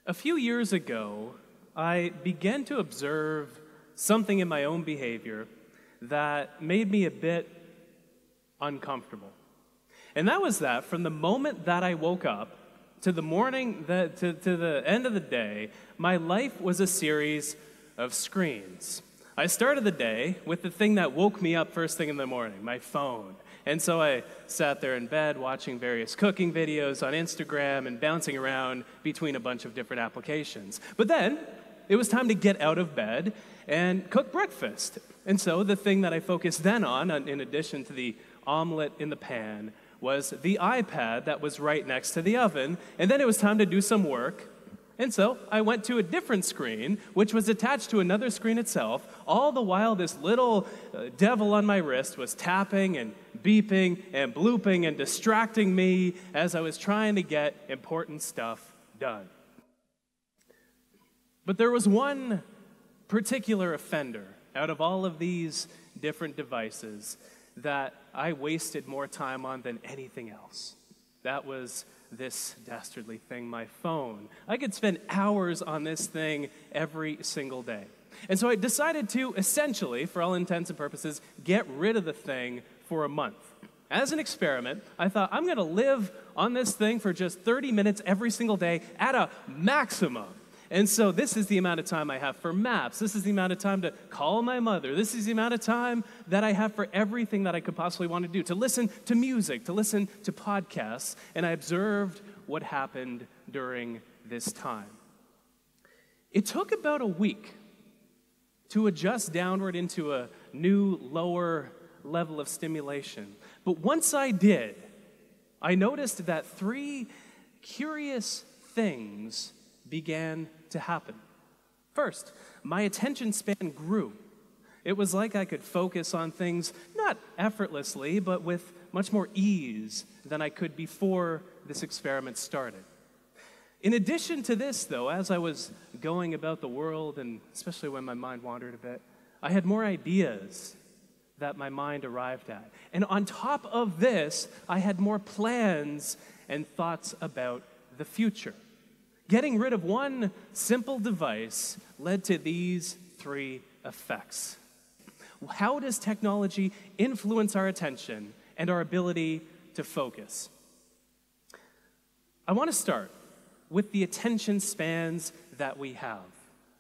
A few years ago, I began to observe something in my own behavior that made me a bit uncomfortable. And that was that from the moment that I woke up to the morning, to the end of the day, my life was a series of screens. I started the day with the thing that woke me up first thing in the morning, my phone. And so I sat there in bed watching various cooking videos on Instagram and bouncing around between a bunch of different applications. But then it was time to get out of bed and cook breakfast. And so the thing that I focused then on, in addition to the omelet in the pan, was the iPad that was right next to the oven. And then it was time to do some work. And so I went to a different screen, which was attached to another screen itself. All the while, this little devil on my wrist was tapping and beeping and blooping and distracting me as I was trying to get important stuff done. But there was one particular offender out of all of these different devices that I wasted more time on than anything else. That was this dastardly thing, my phone. I could spend hours on this thing every single day. And so I decided to essentially, for all intents and purposes, get rid of the thing for a month. As an experiment, I thought I'm going to live on this thing for just 30 minutes every single day at a maximum. And so this is the amount of time I have for maps. This is the amount of time to call my mother. This is the amount of time that I have for everything that I could possibly want to do, to listen to music, to listen to podcasts. And I observed what happened during this time. It took about a week to adjust downward into a new, lower level of stimulation. But once I did, I noticed that three curious things began to happen. First, my attention span grew. It was like I could focus on things not effortlessly, but with much more ease than I could before this experiment started. In addition to this, though, as I was going about the world, and especially when my mind wandered a bit, I had more ideas that my mind arrived at. And on top of this, I had more plans and thoughts about the future. Getting rid of one simple device led to these three effects. How does technology influence our attention and our ability to focus? I want to start with the attention spans that we have.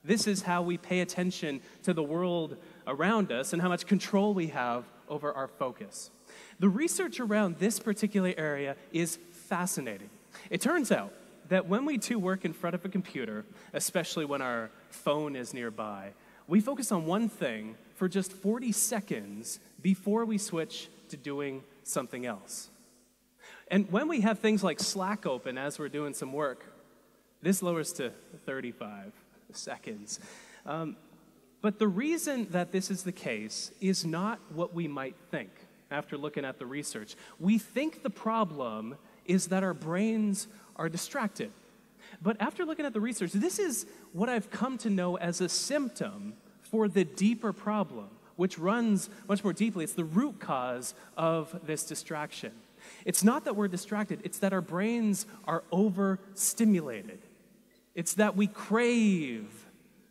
This is how we pay attention to the world around us and how much control we have over our focus. The research around this particular area is fascinating. It turns out that when we do work in front of a computer, especially when our phone is nearby, we focus on one thing for just 40 seconds before we switch to doing something else. And when we have things like Slack open as we're doing some work, this lowers to 35 seconds. But the reason that this is the case is not what we might think after looking at the research. We think the problem is that our brains are distracted. But after looking at the research, this is what I've come to know as a symptom for the deeper problem, which runs much more deeply. It's the root cause of this distraction. It's not that we're distracted, it's that our brains are overstimulated. It's that we crave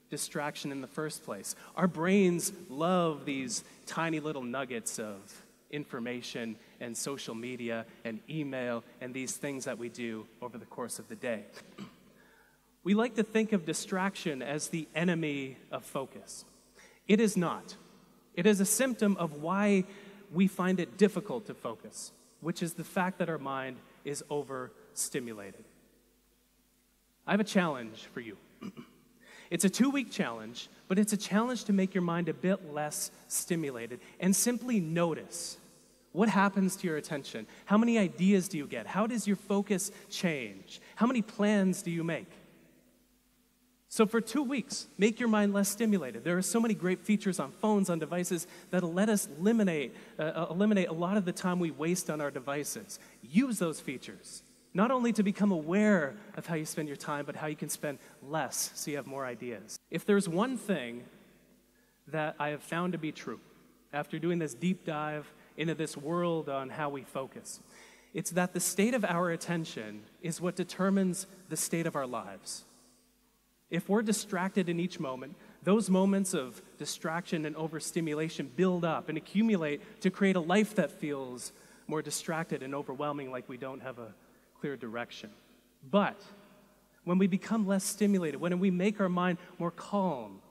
distraction in the first place. Our brains love these tiny little nuggets of information and social media and email and these things that we do over the course of the day. We like to think of distraction as the enemy of focus. It is not. It is a symptom of why we find it difficult to focus, which is the fact that our mind is overstimulated. I have a challenge for you. It's a 2-week challenge, but it's a challenge to make your mind a bit less stimulated and simply notice what happens to your attention. How many ideas do you get? How does your focus change? How many plans do you make? So for 2 weeks, make your mind less stimulated. There are so many great features on phones, on devices, that'll let us eliminate a lot of the time we waste on our devices. Use those features, not only to become aware of how you spend your time, but how you can spend less so you have more ideas. If there's one thing that I have found to be true after doing this deep dive into this world on how we focus, it's that the state of our attention is what determines the state of our lives. If we're distracted in each moment, those moments of distraction and overstimulation build up and accumulate to create a life that feels more distracted and overwhelming, like we don't have a clear direction. But when we become less stimulated, when we make our mind more calm,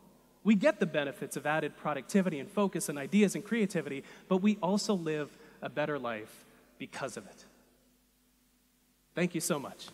we get the benefits of added productivity and focus and ideas and creativity, but we also live a better life because of it. Thank you so much.